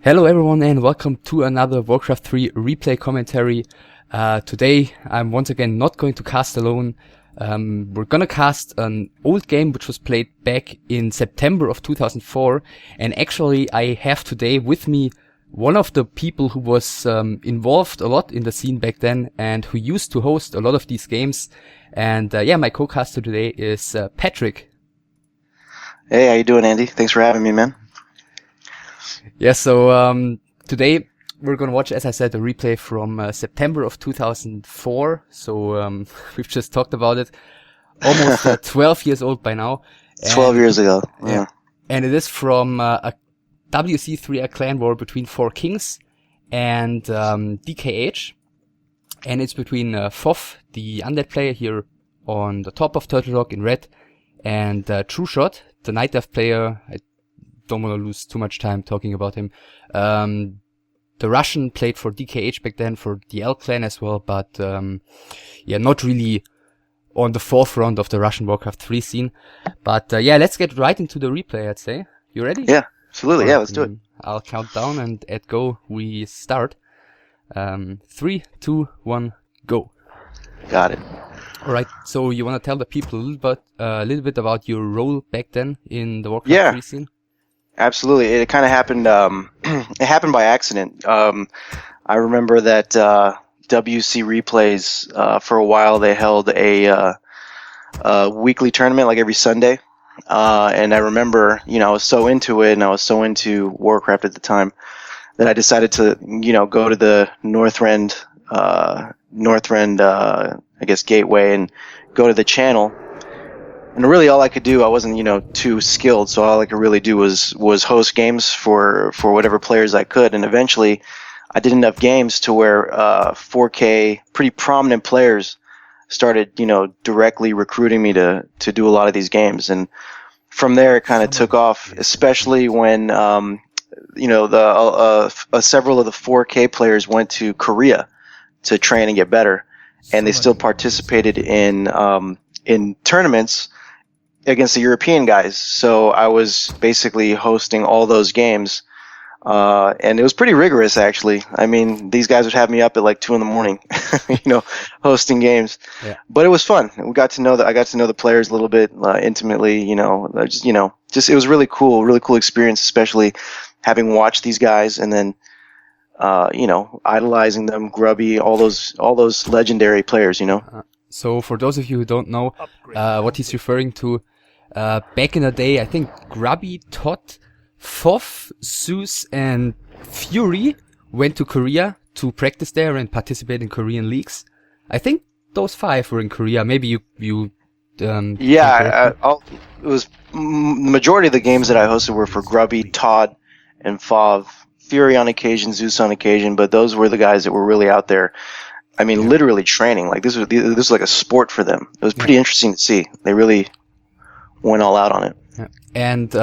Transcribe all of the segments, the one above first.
Hello everyone and welcome to another Warcraft 3 replay commentary. Today I'm once again not going to cast alone. We're gonna cast an old game which was played back in September of 2004, and actually I have today with me one of the people who was involved a lot in the scene back then and who used to host a lot of these games. And my co-caster today is Patrick. Hey, how you doing, Andy? Thanks for having me, man. Yeah, so today we're gonna watch, as I said, a replay from September of 2004. So we've just talked about it. Almost 12 years old by now. 12 years ago. Yeah. And it is from a Wc3 clan war between 4 kings and DKH. And it's between FoV, the undead player here on the top of Turtle Rock in red, and TrueSHot, the nightelf player. I don't want to lose too much time talking about him. The Russian played for DKH back then, for the L clan as well, but not really on the forefront of the Russian Warcraft 3 scene. But let's get right into the replay, I'd say. You ready? Yeah, absolutely. Yeah, let's do it. I'll count down, and at go we start. 3, 2, 1, go. Got it. Alright, so you want to tell the people a little bit about your role back then in the Warcraft 3 scene? Absolutely. It kind of happened, it happened by accident. I remember that WC Replays, for a while, they held a weekly tournament like every Sunday. And I remember, I was so into it, and I was so into Warcraft at the time, that I decided to, go to the Northrend, I guess, gateway, and go to the channel. And really all I could do, I wasn't, too skilled, so all I could really do was host games for whatever players I could. And eventually I did enough games to where 4K, pretty prominent players started, directly recruiting me to do a lot of these games. And from there it kind of took off, especially when several of the 4K players went to Korea to train and get better, and they still participated in tournaments against the European guys. So I was basically hosting all those games, and it was pretty rigorous, actually. I mean, these guys would have me up at like 2 a.m, hosting games. Yeah. But it was fun. I got to know the players a little bit intimately. Just it was really cool experience, especially having watched these guys and then idolizing them, Grubby, all those legendary players. So for those of you who don't know what he's referring to, back in the day, I think Grubby, Todd, FoV, Zeus, and Fury went to Korea to practice there and participate in Korean leagues. I think those 5 were in Korea. Maybe you it was the majority of the games that I hosted were for Grubby, Todd, and FoV. Fury on occasion, Zeus on occasion, but those were the guys that were really out there. I mean, literally training. Like this was like a sport for them. It was pretty interesting to see. They really went all out on it. Yeah. And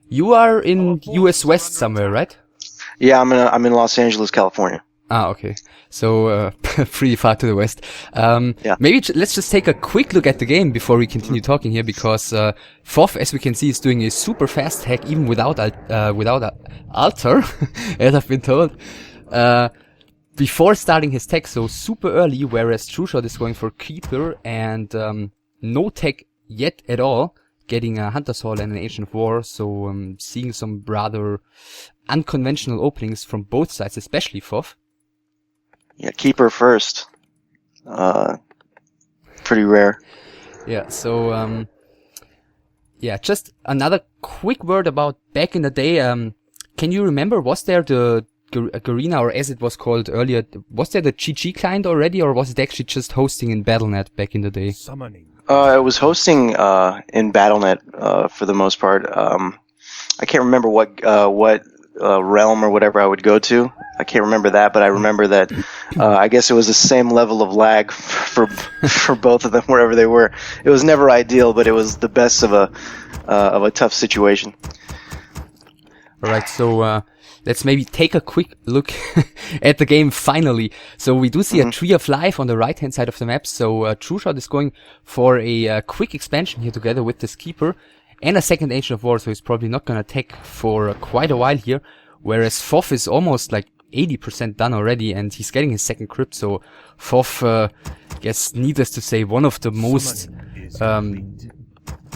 you are in US West somewhere, right? Yeah, I'm in Los Angeles, California. Ah, okay. So pretty far to the west. Maybe let's just take a quick look at the game before we continue talking here, because FoV, as we can see, is doing a super fast hack even without altar, as I've been told, before starting his tech, so super early, whereas TrueShot is going for Keeper and no tech yet at all, getting a Hunter's Hall and an Agent of War, so seeing some rather unconventional openings from both sides, especially FoV. Yeah, Keeper first. Pretty rare. Yeah, so just another quick word about back in the day. Can you remember, was there the Garena, or as it was called earlier, was there the GG client already, or was it actually just hosting in Battle.net back in the day? It was hosting in Battle.net for the most part. I can't remember what realm or whatever I would go to. I can't remember that, but I remember that I guess it was the same level of lag for both of them wherever they were. It was never ideal, but it was the best of a tough situation. All right, so let's maybe take a quick look at the game finally. So we do see a Tree of Life on the right-hand side of the map. So TrueShot is going for a quick expansion here together with this Keeper and a second Agent of War. So he's probably not going to take for quite a while here. whereas FoV is almost like 80% done already, and he's getting his second crypt, so FoV, guess needless to say, one of the most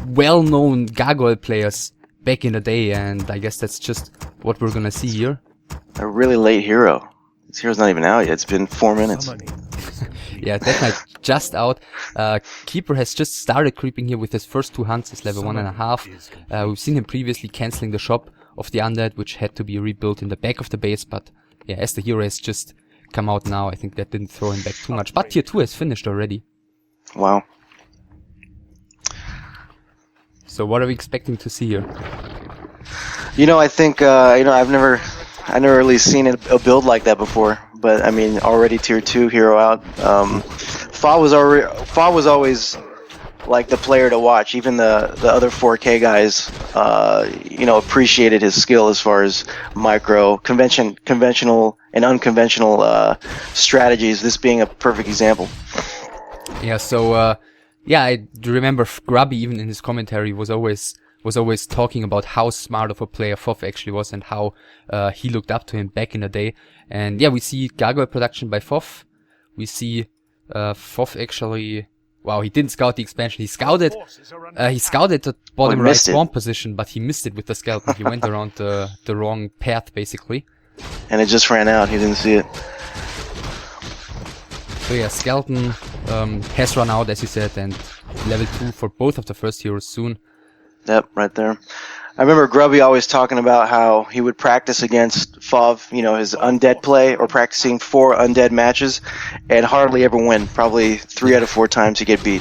well-known gargoyle players back in the day, and I guess that's just what we're gonna see here. A really late hero. This hero's not even out yet. It's been 4 minutes. Yeah, Death Knight just out. Keeper has just started creeping here with his first 2 hunts, is level 1.5. We've seen him previously cancelling the shop of the undead, which had to be rebuilt in the back of the base, but yeah, as the hero has just come out now, I think that didn't throw him back too much. But tier 2 has finished already. Wow. So what are we expecting to see here? You know, I think I've never really seen a build like that before. But I mean, already tier 2 hero out. FoV was always like the player to watch. Even the other 4K guys, appreciated his skill as far as conventional and unconventional strategies. This being a perfect example. Yeah. So I do remember Grubby even in his commentary was always talking about how smart of a player FoV actually was and how he looked up to him back in the day. And yeah, we see gargoyle production by FoV. We see FoV actually. Wow, he didn't scout the expansion. He scouted the bottom right spawn position, but he missed it with the skeleton. He went around the wrong path, basically. And it just ran out. He didn't see it. So yeah, skeleton has run out, as you said, and level 2 for both of the first heroes soon. Yep, right there. I remember Grubby always talking about how he would practice against FoV, his undead play, or practicing 4 undead matches, and hardly ever win. Probably 3 out of 4 times he get beat.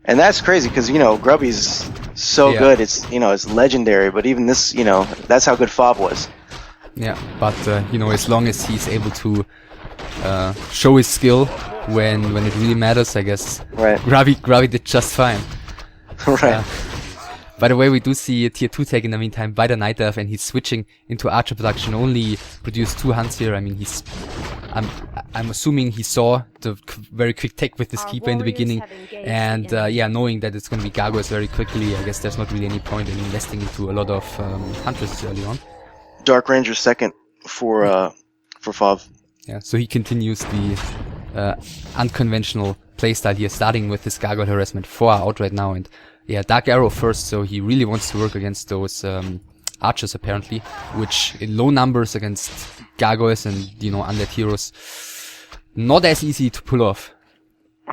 And that's crazy because, Grubby's so good. It's legendary. But even this, that's how good FoV was. Yeah, but, as long as he's able to show his skill when it really matters, I guess. Right. Grubby did just fine. Right. By the way, we do see a tier 2 tag in the meantime by the nightelf, and he's switching into archer production. Only produced 2 hunts here. I mean, I'm assuming he saw the very quick tag with this keeper in the beginning, and knowing that it's going to be gargoyles very quickly, I guess there's not really any point in investing into a lot of hunters early on. Dark Ranger second for FoV. Yeah, so he continues the unconventional playstyle here, starting with his gargoyle harassment 4 out right now, and yeah, Dark Arrow first, so he really wants to work against those archers apparently, which in low numbers against gargoyles and, undead heroes, not as easy to pull off.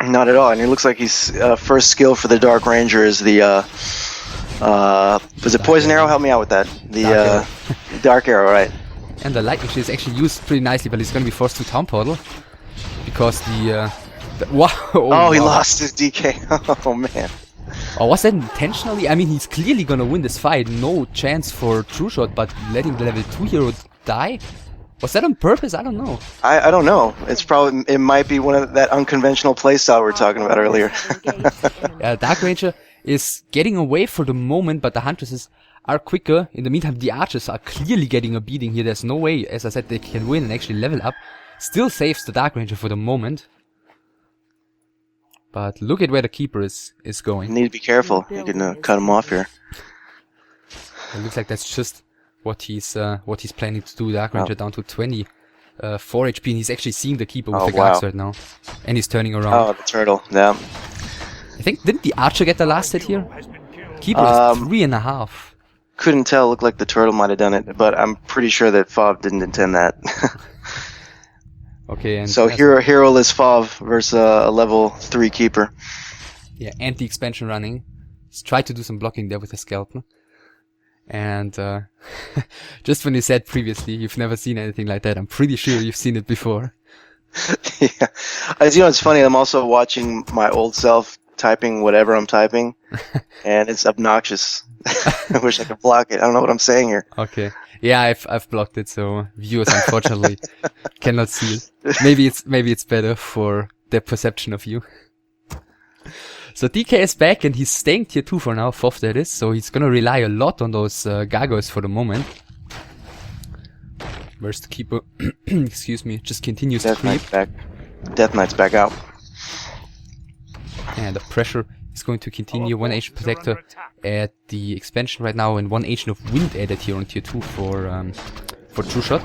Not at all, and it looks like his first skill for the Dark Ranger is the, was it Poison Arrow? Help me out with that. The Dark Arrow, right. And the Lightning Shield is actually used pretty nicely, but he's going to be forced to Town Portal, because wow. He lost his DK, oh man. Or was that intentionally? I mean, he's clearly gonna win this fight. No chance for TrueSHot, but letting the level 2 hero die? Was that on purpose? I don't know. I don't know. It might be one of that unconventional playstyle we were talking about earlier. Dark Ranger is getting away for the moment, but the Huntresses are quicker. In the meantime, the Archers are clearly getting a beating here. There's no way, as I said, they can win and actually level up. Still saves the Dark Ranger for the moment. But look at where the keeper is going. You need to be careful. You can cut him off here. It looks like that's just what he's planning to do. Dark Ranger down to 24 HP, and he's actually seeing the keeper with the guards right now, and he's turning around. Oh, the turtle. Yeah. I think didn't the archer get the last hit here? Keeper is 3.5. Couldn't tell. Looked like the turtle might have done it, but I'm pretty sure that FoV didn't intend that. Okay, and so hero-less FoV versus a level 3 keeper. Yeah, and the expansion running. He's tried to do some blocking there with a skeleton. And just when you said previously you've never seen anything like that, I'm pretty sure you've seen it before. Yeah. It's funny, I'm also watching my old self typing whatever I'm typing, and it's obnoxious. I wish I could block it. I don't know what I'm saying here. Okay. Yeah, I've blocked it, so viewers unfortunately cannot see it. Maybe it's better for their perception of you. So DK is back and he's staying tier 2 for now, FoV that is, so he's gonna rely a lot on those gargoyles for the moment. Where's the keeper? Excuse me, just continues to creep. Death Knight's back out. And the pressure is going to continue. 1 Agent Protector at the expansion right now, and 1 Agent of Wind added here on tier 2 for TrueSHot?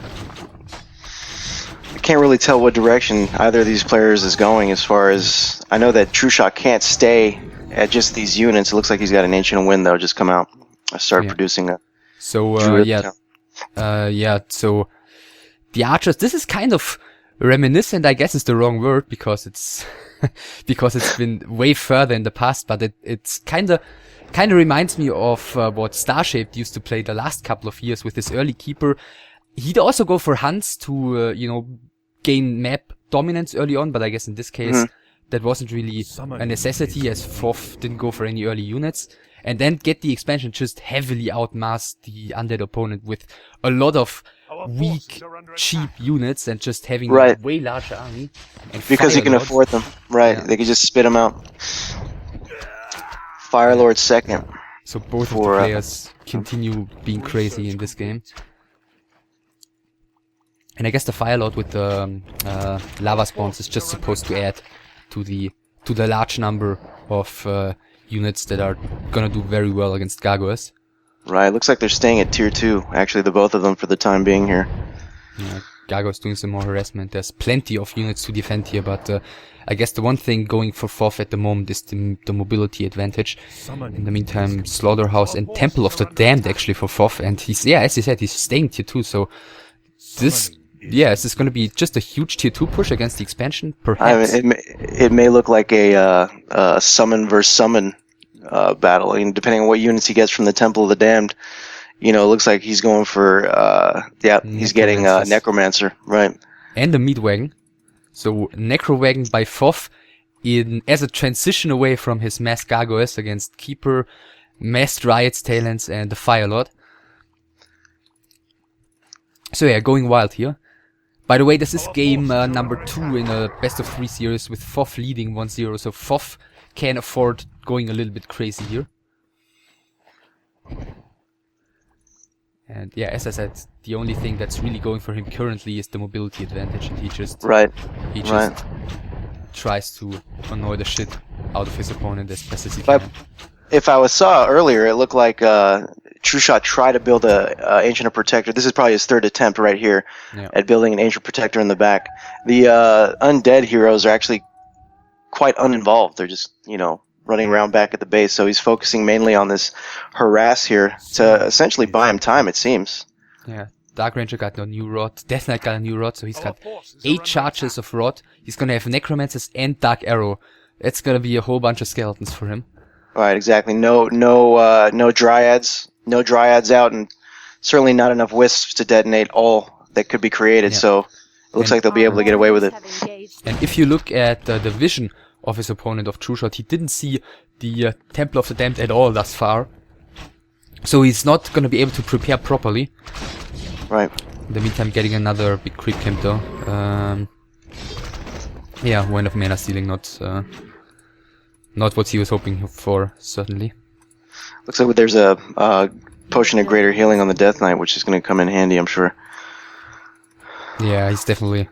I can't really tell what direction either of these players is going. As far as I know, that TrueSHot can't stay at just these units. It looks like he's got an Ancient Wind though just come out. Start producing a. So so the archers. This is kind of reminiscent, I guess is the wrong word, because it's because it's been way further in the past, but it's kind of reminds me of what Starshaped used to play the last couple of years with his early keeper. He'd also go for hunts to gain map dominance early on, but I guess in this case that wasn't really a necessity, as FoV didn't go for any early units. And then get the expansion, just heavily outmass the undead opponent with a lot of weak, cheap units and just having a way larger army. And because you can afford them. Right, they can just spit them out. Firelord second. So both of the players continue being crazy in this game. And I guess the Firelord with the lava spawns is just supposed to add to the large number of units that are gonna do very well against gargoyles. Right, looks like they're staying at tier 2, actually, the both of them for the time being here. Yeah, gargoyles doing some more harassment. There's plenty of units to defend here, but I guess the one thing going for FoV at the moment is the mobility advantage. In the meantime, Slaughterhouse and Temple of the Damned actually for FoV, and he's, as you said, he's staying tier 2, so this... Yeah, is this going to be just a huge tier 2 push against the expansion? Perhaps. I mean, it may look like a summon versus summon battle. I mean, depending on what units he gets from the Temple of the Damned, it looks like he's going for he's getting Necromancer, right? And the Meat Wagon. So Necro Wagon by FoV as a transition away from his massed gargoyles against Keeper, massed Riot's Talents, and the Firelord. So yeah, going wild here. By the way, this is game number 2 in a best of 3 series with FoV leading 1-0, so FoV can afford going a little bit crazy here. And yeah, as I said, the only thing that's really going for him currently is the mobility advantage, and he just tries to annoy the shit out of his opponent as best as he can. If I saw earlier, it looked like TrueSHot tried to build a Ancient Protector. This is probably his third attempt right here at building an Ancient Protector in the back. The undead heroes are actually quite uninvolved. They're just, running around back at the base. So he's focusing mainly on this harass here to essentially buy him time, it seems. Yeah. Dark Ranger got a new rod. Death Knight got a new rod. So he's got 8 charges of rod. He's going to have Necromancers and Dark Arrow. It's going to be a whole bunch of skeletons for him. Right, exactly. No dryads. No dryads out, and certainly not enough wisps to detonate all that could be created, so it looks like they'll be able to get away with it. And if you look at the vision of his opponent of TrueSHot, he didn't see the Temple of the Damned at all thus far. So he's not going to be able to prepare properly. Right. In the meantime, getting another big creep camp though. Wind of Mana Stealing, not what he was hoping for, certainly. Looks like there's a potion of greater healing on the Death Knight, which is going to come in handy, I'm sure. Yeah, he's definitely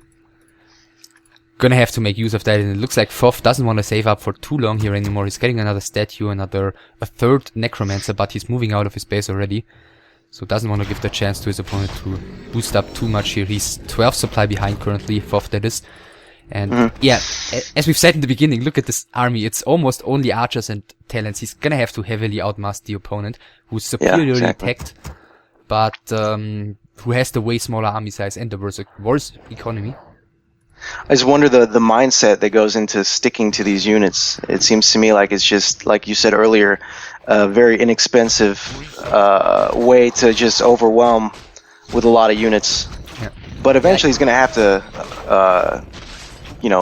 gonna have to make use of that, and it looks like FoV doesn't want to save up for too long here anymore. He's getting another statue, a third Necromancer, but he's moving out of his base already, so doesn't want to give the chance to his opponent to boost up too much here. He's 12 supply behind currently, FoV that is. And as we've said in the beginning, look at this army. It's almost only archers and talents. He's gonna have to heavily outmass the opponent, who's superiorly attacked, but who has the way smaller army size and the worse economy. I just wonder the mindset that goes into sticking to these units. It seems to me like it's just, like you said earlier, a very inexpensive way to just overwhelm with a lot of units. Yeah. But eventually he's gonna have to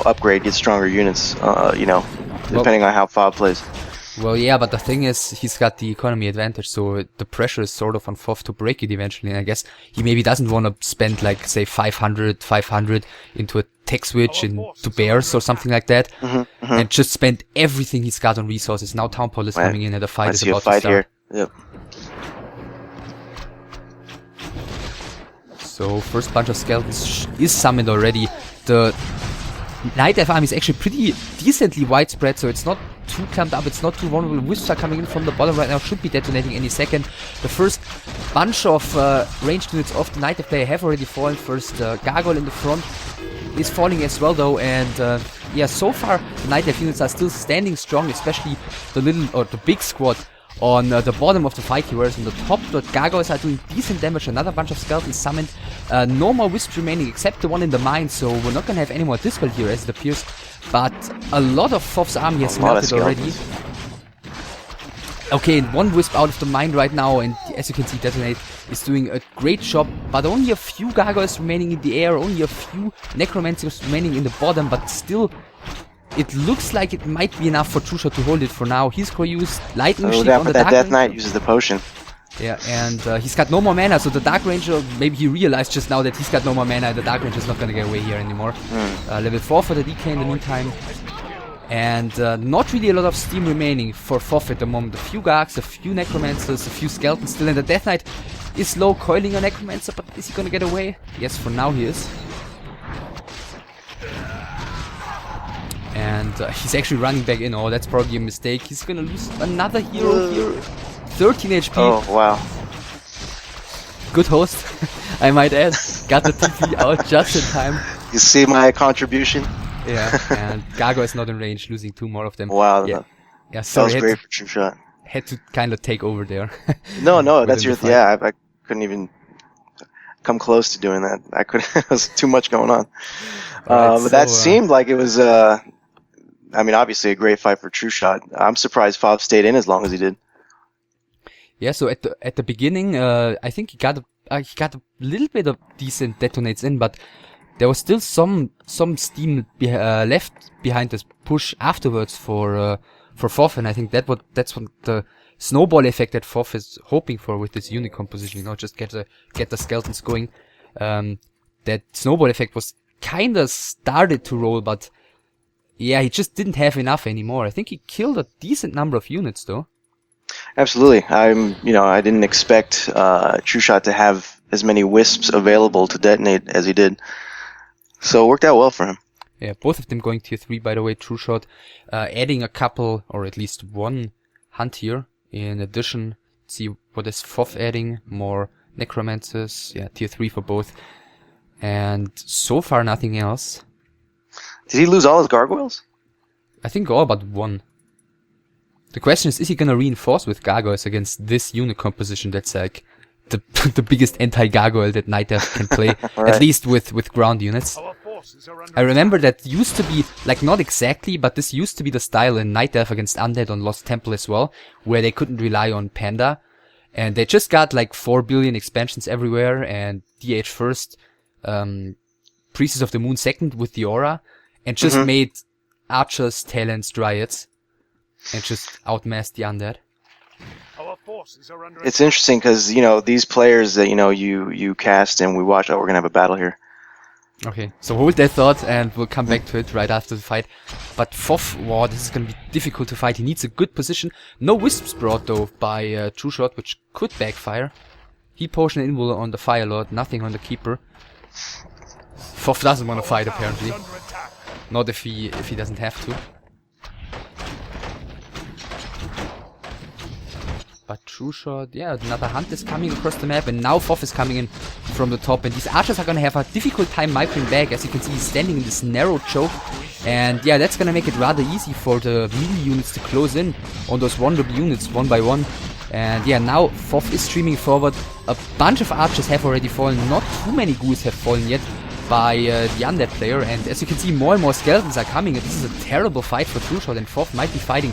upgrade, get stronger units, depending on how FoV plays. Well, yeah, but the thing is, he's got the economy advantage, so the pressure is sort of on FoV to break it eventually, and I guess he maybe doesn't want to spend, like, say, 500 into a tech switch into bears or something like that, and just spend everything he's got on resources. Now Townpole is coming in and the fight is about to start. Here. Yep. So, first bunch of skeletons is summoned already. The nightelf army is actually pretty decently widespread, so it's not too clumped up, it's not too vulnerable. Wisps are coming in from the bottom right now, should be detonating any second. The first bunch of ranged units of the nightelf player have already fallen. First, Gargoyle in the front is falling as well though, and yeah, so far the nightelf units are still standing strong, especially the big squad on the bottom of the fight here, whereas on the top the gargoyles are doing decent damage. Another bunch of skeletons summoned, no more wisps remaining except the one in the mine, so we're not gonna have any more dispel here as it appears, but a lot of FoV's army has melted already. Okay, one wisp out of the mine right now, and as you can see, Detonate is doing a great job, but only a few gargoyles remaining in the air, only a few necromancers remaining in the bottom, but still it looks like it might be enough for TrueSHot to hold it for now. He's going to use Lightning Shield on the Dark Death Knight uses the potion. Yeah, and he's got no more mana, so the Dark Ranger, maybe he realized just now that he's got no more mana, the Dark Ranger is not going to get away here anymore. Level 4 for the DK in the meantime. And not really a lot of steam remaining for FoV at the moment. A few Gargs, a few Necromancers, a few Skeletons still, and the Death Knight is low coiling a Necromancer, but is he going to get away? Yes, for now he is. And he's actually running back in. Oh, that's probably a mistake. He's gonna lose another hero here. 13 HP. Oh, wow. Good host, I might add. Got the TP out just in time. You see my contribution? Yeah, and Gargoyle is not in range, losing 2 more of them. Wow. Yeah, sorry. That was great for TrueSHot. Had to kind of take over there. No, that's your... Yeah, I couldn't even come close to doing that. It was too much going on. Right, but that seemed like it was... I mean, obviously a great fight for TrueSHot. I'm surprised FoV stayed in as long as he did. Yeah, so at the beginning, I think he got a little bit of decent detonates in, but there was still some steam left behind this push afterwards for FoV, and I think that's what the snowball effect that FoV is hoping for with this unit composition. You know, just get the skeletons going. That snowball effect was kind of started to roll, but yeah, he just didn't have enough anymore. I think he killed a decent number of units, though. Absolutely. I didn't expect TrueSHot to have as many wisps available to detonate as he did. So it worked out well for him. Yeah, both of them going tier 3, by the way. TrueSHot adding a couple, or at least one hunt here. In addition, let's see what is FoV adding. More necromancers. Yeah, tier 3 for both. And so far, nothing else. Did he lose all his gargoyles? I think all but one. The question is he gonna reinforce with gargoyles against this unit composition that's like the biggest anti-gargoyle that nightelf can play, right. At least with ground units. I remember that used to be, like not exactly, but this used to be the style in nightelf against undead on Lost Temple as well, where they couldn't rely on Panda, and they just got like 4 billion expansions everywhere, and DH first, Priestess of the Moon second with the aura, and just made archers, talents, dryads, and just outmassed the undead. It's interesting because, these players that, you cast and we watch, we're going to have a battle here. Okay, so hold that thought and we'll come back to it right after the fight. But FoV, wow, this is going to be difficult to fight. He needs a good position. No wisps brought though by TrueSHot, which could backfire. He potion invul on the Fire Lord, nothing on the Keeper. FoV doesn't want to fight apparently. Not if he doesn't have to. But TrueSHot, yeah, another hunt is coming across the map, and now FoV is coming in from the top, and these archers are gonna have a difficult time microing back. As you can see, he's standing in this narrow choke, and yeah, that's gonna make it rather easy for the melee units to close in on those vulnerable units one by one. And yeah, now FoV is streaming forward. A bunch of archers have already fallen, not too many ghouls have fallen yet by the undead player, and as you can see, more and more skeletons are coming, and this is a terrible fight for TrueSHot, and FoV might be fighting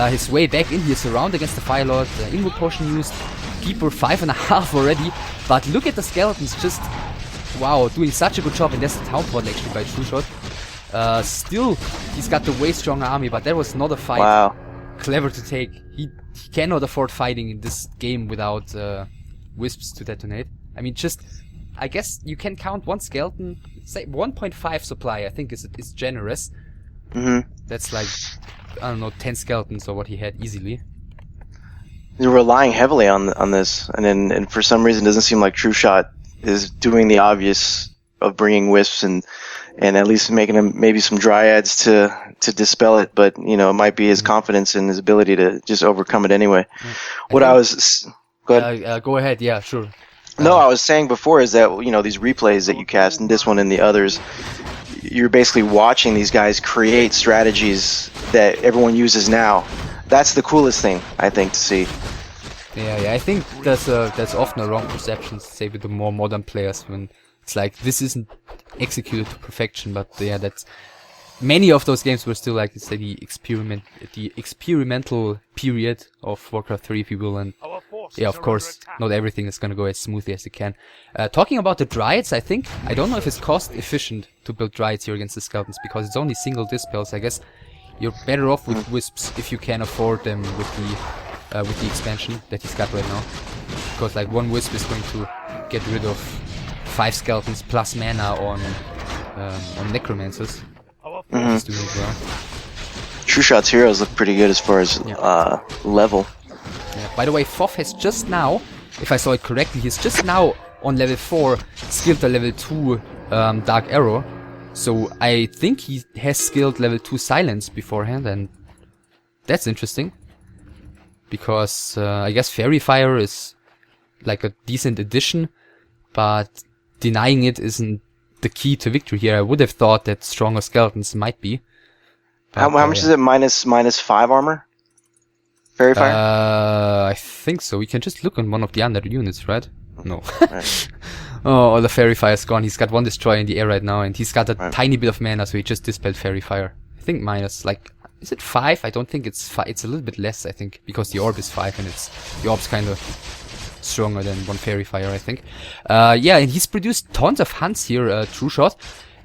his way back in here, surround against the Fire Lord, invul potion used, Keeper 5.5 already, but look at the skeletons, just, wow, doing such a good job, and there's the town portal actually by TrueSHot. Still, he's got the way stronger army, but that was not a fight. Wow. Clever to take. He cannot afford fighting in this game without wisps to detonate. I mean, just, I guess you can count one skeleton, say 1.5 supply, I think is generous. That's like, I don't know, 10 skeletons or what he had easily. They're relying heavily on this, and for some reason it doesn't seem like TrueSHot is doing the obvious of bringing wisps and at least making him maybe some dryads to dispel it, but it might be his confidence and his ability to just overcome it anyway. Go Go ahead. Go ahead. Yeah, sure. No, I was saying before is that, these replays that you cast, and this one and the others, you're basically watching these guys create strategies that everyone uses now. That's the coolest thing, I think, to see. Yeah. I think that's often a wrong perception, say, with the more modern players, when it's like this isn't executed to perfection. But yeah, that's many of those games were still, like, say, the experimental period of Warcraft 3, if you will, and yeah, of course, not everything is gonna go as smoothly as it can. Talking about the Dryads, I don't know if it's cost efficient to build Dryads here against the Skeletons, because it's only single dispels. I guess you're better off with Wisps if you can afford them with the expansion that he's got right now. Because, like, one Wisp is going to get rid of 5 Skeletons plus mana on Necromancers. He's doing it well. TrueShot's heroes look pretty good as far as level. Yeah. By the way, FoV has just now, if I saw it correctly, he's just now on level 4 skilled a level 2 Dark Arrow. So I think he has skilled level 2 Silence beforehand, and that's interesting. Because I guess Fairy Fire is like a decent addition, but denying it isn't the key to victory here. I would have thought that stronger Skeletons might be. But, how much is it? Minus 5 armor? Fairy Fire? I think so. We can just look on one of the undead units, right? No. Right. Oh, the Fairy Fire's gone. He's got 1 Destroyer in the air right now, and he's got a tiny bit of mana, so he just dispelled Fairy Fire. I think minus, like, is it 5? I don't think it's 5. It's a little bit less, I think, because the orb is 5, and the orb's kind of stronger than 1 Fairy Fire, I think. Yeah, and he's produced tons of hunts here, TrueShot,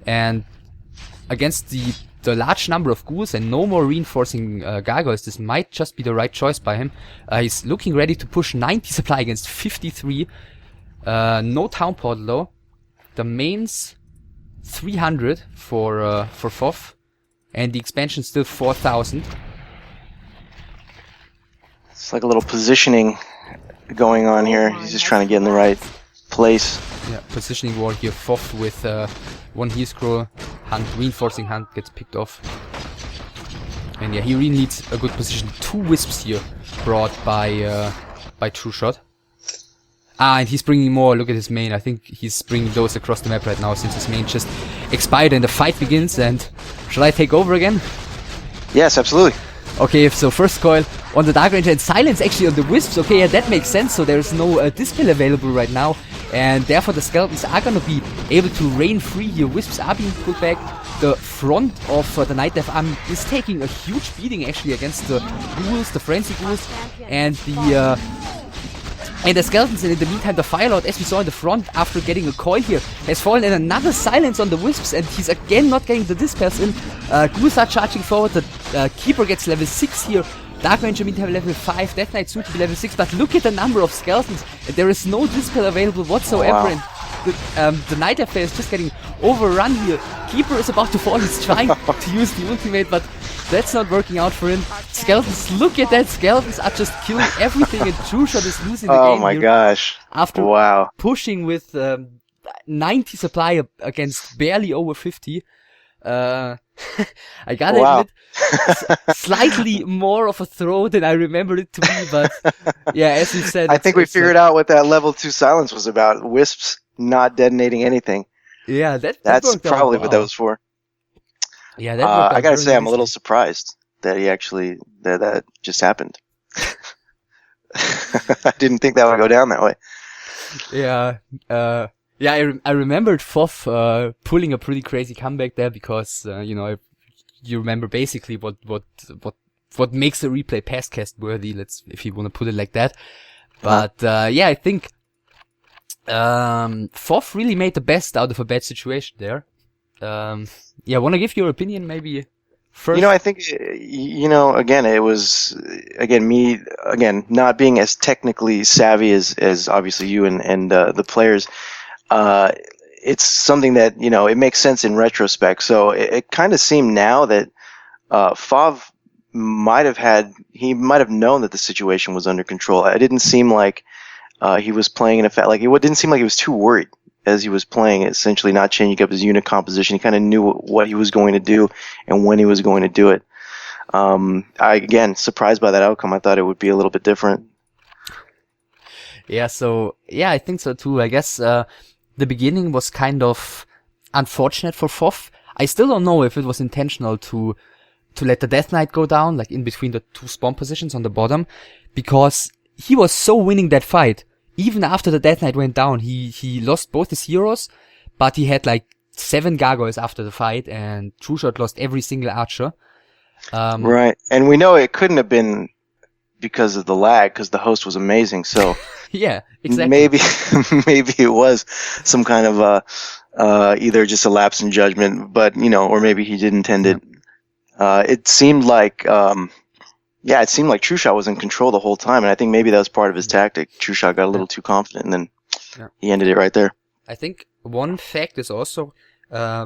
and against the large number of ghouls and no more reinforcing gargoyles, this might just be the right choice by him. He's looking ready to push 90 supply against 53. No town portal though. The main's 300 for FoV, and the expansion's still 4,000. It's like a little positioning going on here. He's just trying to get in the right place. Yeah, positioning war here. FoV with 1 heal scroll, hunt, reinforcing hunt gets picked off. And yeah, he really needs a good position. 2 wisps here brought by TrueShot. And he's bringing more. Look at his main. I think he's bringing those across the map right now, since his main just expired and the fight begins. And shall I take over again? Yes, absolutely. Okay, so first coil on the Dark Ranger and Silence actually on the Wisps. Okay, yeah, that makes sense. So there's no Dispel available right now, and therefore the Skeletons are gonna be able to reign free here. Wisps are being pulled back. The front of the nightelf army is taking a huge beating actually against the ghouls, the frenzy ghouls, and the Skeletons. And in the meantime, the Firelord, as we saw in the front after getting a coil here, has fallen, and another Silence on the Wisps, and he's again not getting the Dispels in. Ghouls are charging forward. The Keeper gets level 6 here. Dark Ranger meantime level 5. Death Knight soon to be level 6. But look at the number of Skeletons. There is no Dispel available whatsoever. Oh, wow. And the nightelf player is just getting overrun here. Keeper is about to fall. He's trying to use the ultimate, but that's not working out for him. Skeletons, look at that. Skeletons are just killing everything, and TrueShot is losing the game. Oh my gosh. After pushing with 90 supply against barely over 50. I gotta admit, slightly more of a throw than I remembered it to be, but yeah, as you said. I think we figured out what that level 2 Silence was about. Wisps not detonating anything. Yeah, that's probably what that was for. Yeah, that worked out. I gotta say, I'm a little surprised that he actually that just happened. I didn't think that would go down that way. Yeah, I remembered FoV pulling a pretty crazy comeback there, because you remember basically what makes a replay past cast worthy. If you want to put it like that. But yeah, I think FoV really made the best out of a bad situation there. Yeah, want to give your opinion maybe first? I think, again, it was, me not being as technically savvy as obviously you and the players. It's something that, it makes sense in retrospect. So it kind of seemed now that FoV might have known that the situation was under control. It didn't seem like he was playing in effect. Like, it didn't seem like he was too worried as he was playing, essentially not changing up his unit composition. He kind of knew what he was going to do and when he was going to do it. Again, surprised by that outcome. I thought it would be a little bit different. Yeah, so, yeah, I think so too. I guess, the beginning was kind of unfortunate for FoV. I still don't know if it was intentional to let the Death Knight go down, like in between the two spawn positions on the bottom, because he was so winning that fight. Even after the Death Knight went down, he lost both his heroes, but he had like 7 gargoyles after the fight, and TrueSHot lost every single archer. Right. And we know it couldn't have been because of the lag, because the host was amazing. So Yeah, exactly. maybe it was some kind of either just a lapse in judgment, but or maybe he did intend it. It seemed like TrueSHot was in control the whole time, and I think maybe that was part of his tactic. TrueSHot got a little too confident, and then he ended it right there. I think one fact is also,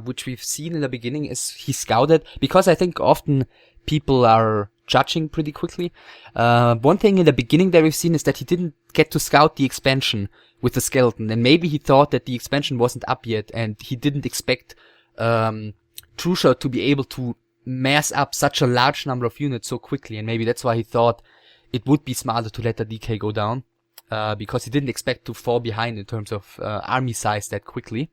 which we've seen in the beginning, is he scouted, because I think often people are judging pretty quickly. One thing in the beginning that we've seen is that he didn't get to scout the expansion with the skeleton, and maybe he thought that the expansion wasn't up yet, and he didn't expect TrueSHot to be able to mass up such a large number of units so quickly, and maybe that's why he thought it would be smarter to let the DK go down, because he didn't expect to fall behind in terms of army size that quickly.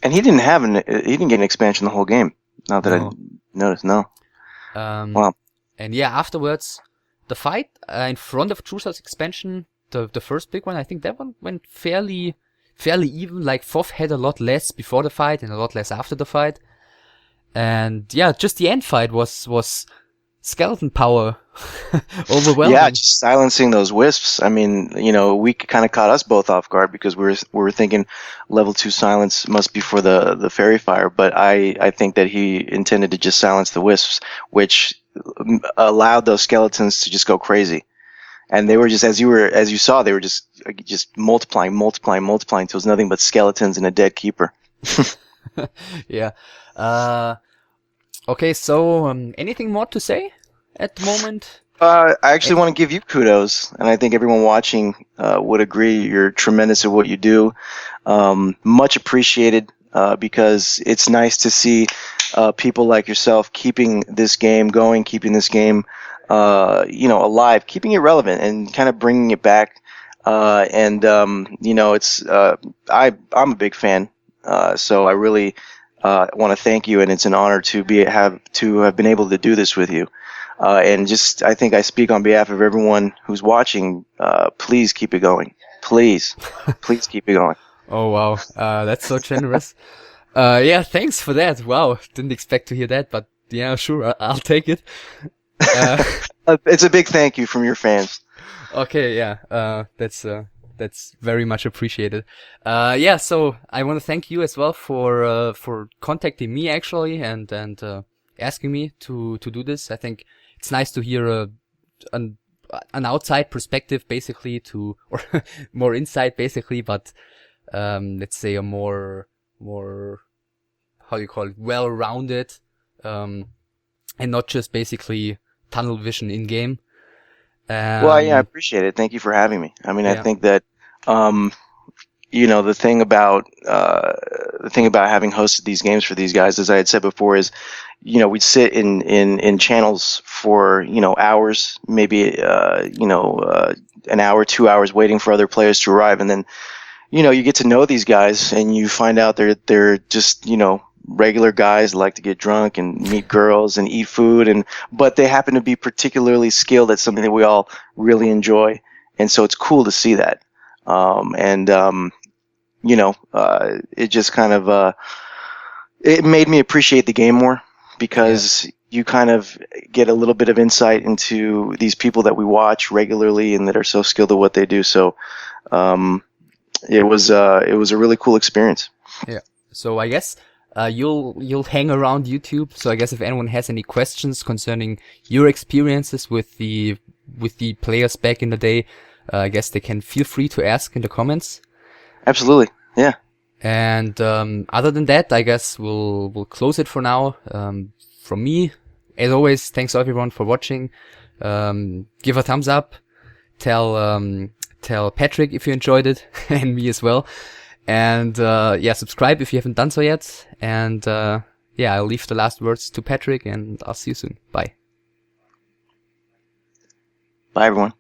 And he didn't get an expansion the whole game. Not that I noticed. No. Wow. And yeah, afterwards, the fight in front of TrueSHot's expansion, the first big one, I think that one went fairly even. Like FoV had a lot less before the fight and a lot less after the fight. And yeah, just the end fight was skeleton power overwhelming. Yeah, just silencing those wisps. I mean, we kind of caught us both off guard because we were thinking level 2 silence must be for the fairy fire, but I think that he intended to just silence the wisps, which allowed those skeletons to just go crazy. And they were just, as you saw, they were just multiplying until it was nothing but skeletons and a dead keeper. Yeah. Okay, so anything more to say at the moment? I actually want to give you kudos, and I think everyone watching would agree. You're tremendous at what you do. Much appreciated, because it's nice to see people like yourself keeping this game going, keeping this game alive, keeping it relevant, and kind of bringing it back. It's I'm a big fan, so I really want to thank you, and it's an honor to have been able to do this with you. And I think I speak on behalf of everyone who's watching. Please keep it going. Please keep it going. Oh wow, that's so generous. Yeah, thanks for that. Wow, didn't expect to hear that, but yeah, sure, I'll take it. It's a big thank you from your fans. Okay, yeah, that's very much appreciated. Yeah, so I want to thank you as well for contacting me actually and asking me to do this. I think it's nice to hear an outside perspective basically or more insight basically, but let's say a more how do you call it, well-rounded, and not just basically tunnel vision in game. Well, yeah, I appreciate it. Thank you for having me. I mean, yeah. I think that, the thing about having hosted these games for these guys, as I had said before, is, we'd sit in channels for, hours, maybe, an hour, 2 hours waiting for other players to arrive. And then, you get to know these guys and you find out they're just, regular guys that like to get drunk and meet girls and eat food, but they happen to be particularly skilled at something that we all really enjoy, and so it's cool to see that. It just kind of it made me appreciate the game more, because you kind of get a little bit of insight into these people that we watch regularly and that are so skilled at what they do. So it was a really cool experience. Yeah. So I guess you'll hang around YouTube. So I guess if anyone has any questions concerning your experiences with the players back in the day, I guess they can feel free to ask in the comments. Absolutely. Yeah. And other than that, I guess we'll close it for now. From me, as always, thanks everyone for watching. Give a thumbs up. Tell Patrick if you enjoyed it, and me as well. And subscribe if you haven't done so yet. And I'll leave the last words to Patrick, and I'll see you soon. Bye. Bye, everyone.